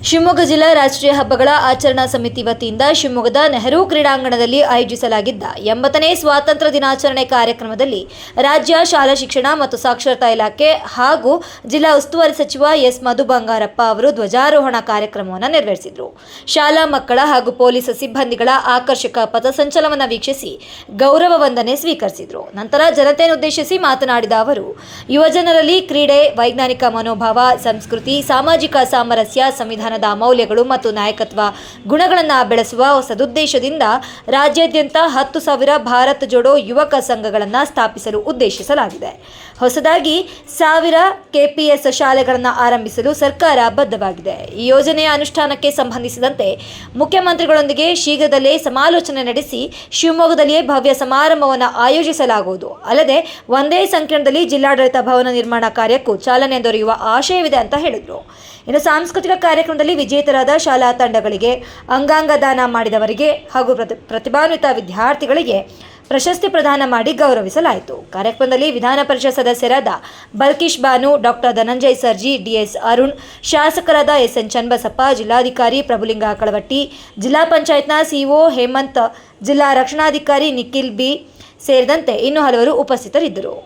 ಶಿವಮೊಗ್ಗ ಜಿಲ್ಲಾ ರಾಷ್ಟ್ರೀಯ ಹಬ್ಬಗಳ ಆಚರಣಾ ಸಮಿತಿ ವತಿಯಿಂದ ಶಿವಮೊಗ್ಗದ ನೆಹರು ಕ್ರೀಡಾಂಗಣದಲ್ಲಿ ಆಯೋಜಿಸಲಾಗಿದ್ದ 80ನೇ ಸ್ವಾತಂತ್ರ್ಯ ದಿನಾಚರಣೆ ಕಾರ್ಯಕ್ರಮದಲ್ಲಿ ರಾಜ್ಯ ಶಾಲಾ ಶಿಕ್ಷಣ ಮತ್ತು ಸಾಕ್ಷರತಾ ಇಲಾಖೆ ಹಾಗೂ ಜಿಲ್ಲಾ ಉಸ್ತುವಾರಿ ಸಚಿವ ಎಸ್ ಮಧು ಬಂಗಾರಪ್ಪ ಅವರು ಧ್ವಜಾರೋಹಣ ಕಾರ್ಯಕ್ರಮವನ್ನು ನೆರವೇರಿಸಿದರು. ಶಾಲಾ ಮಕ್ಕಳ ಹಾಗೂ ಪೊಲೀಸ್ ಸಿಬ್ಬಂದಿಗಳ ಆಕರ್ಷಕ ಪಥಸಂಚಲನವನ್ನು ವೀಕ್ಷಿಸಿ ಗೌರವ ವಂದನೆ ಸ್ವೀಕರಿಸಿದರು. ನಂತರ ಜನತೆಯನ್ನು ಉದ್ದೇಶಿಸಿ ಮಾತನಾಡಿದ ಅವರು, ಯುವಜನರಲ್ಲಿ ಕ್ರೀಡೆ, ವೈಜ್ಞಾನಿಕ ಮನೋಭಾವ, ಸಂಸ್ಕೃತಿ, ಸಾಮಾಜಿಕ ಸಾಮರಸ್ಯ, ಸಂವಿಧಾನದ ಮೌಲ್ಯಗಳು ಮತ್ತು ನಾಯಕತ್ವ ಗುಣಗಳನ್ನು ಬೆಳೆಸುವ ಸದುದ್ದೇಶದಿಂದ ರಾಜ್ಯಾದ್ಯಂತ 10,000 ಭಾರತ್ ಜೋಡೋ ಯುವಕ ಸಂಘಗಳನ್ನು ಸ್ಥಾಪಿಸಲು ಉದ್ದೇಶಿಸಲಾಗಿದೆ. ಹೊಸದಾಗಿ 1000 KPS ಶಾಲೆಗಳನ್ನು ಆರಂಭಿಸಲು ಸರ್ಕಾರ ಬದ್ಧವಾಗಿದೆ. ಈ ಯೋಜನೆಯ ಅನುಷ್ಠಾನಕ್ಕೆ ಸಂಬಂಧಿಸಿದಂತೆ ಮುಖ್ಯಮಂತ್ರಿಗಳೊಂದಿಗೆ ಶೀಘ್ರದಲ್ಲೇ ಸಮಾಲೋಚನೆ ನಡೆಸಿ ಶಿವಮೊಗ್ಗದಲ್ಲಿಯೇ ಭವ್ಯ ಸಮಾರಂಭವನ್ನು ಆಯೋಜಿಸಲಾಗುವುದು. ಅಲ್ಲದೆ ಒಂದೇ ಸಂಕೀರ್ಣದಲ್ಲಿ ಜಿಲ್ಲಾಡಳಿತ ಭವನ ನಿರ್ಮಾಣ ಕಾರ್ಯಕ್ಕೂ ಚಾಲನೆ ದೊರೆಯುವ ಆಶಯವಿದೆ ಅಂತ ಹೇಳಿದರು. ಇನ್ನು ಸಾಂಸ್ಕೃತಿಕ ಕಾರ್ಯಕ್ರಮದಲ್ಲಿ ವಿಜೇತರಾದ ಶಾಲಾ ತಂಡಗಳಿಗೆ, ಅಂಗಾಂಗ ದಾನ ಮಾಡಿದವರಿಗೆ ಹಾಗೂ ಪ್ರತಿಭಾನ್ವಿತ ವಿದ್ಯಾರ್ಥಿಗಳಿಗೆ ಪ್ರಶಸ್ತಿ ಪ್ರದಾನ ಮಾಡಿ ಗೌರವಿಸಲಾಯಿತು. ಕಾರ್ಯಕ್ರಮದಲ್ಲಿ ವಿಧಾನ ಪರಿಷತ್ ಸದಸ್ಯರಾದ ಬಲ್ಕಿಶ್ ಬಾನು, ಡಾಕ್ಟರ್ ಧನಂಜಯ ಸರ್ಜಿ, DS ಅರುಣ್, ಶಾಸಕರಾದ SN ಚನ್ನಬಸಪ್ಪ, ಜಿಲ್ಲಾಧಿಕಾರಿ ಪ್ರಭುಲಿಂಗ ಕಳವಟ್ಟಿ, ಜಿಲ್ಲಾ ಪಂಚಾಯತ್ನ CO ಹೇಮಂತ್, ಜಿಲ್ಲಾ ರಕ್ಷಣಾಧಿಕಾರಿ ನಿಖಿಲ್ B ಸೇರಿದಂತೆ ಇನ್ನೂ ಹಲವರು ಉಪಸ್ಥಿತರಿದ್ದರು.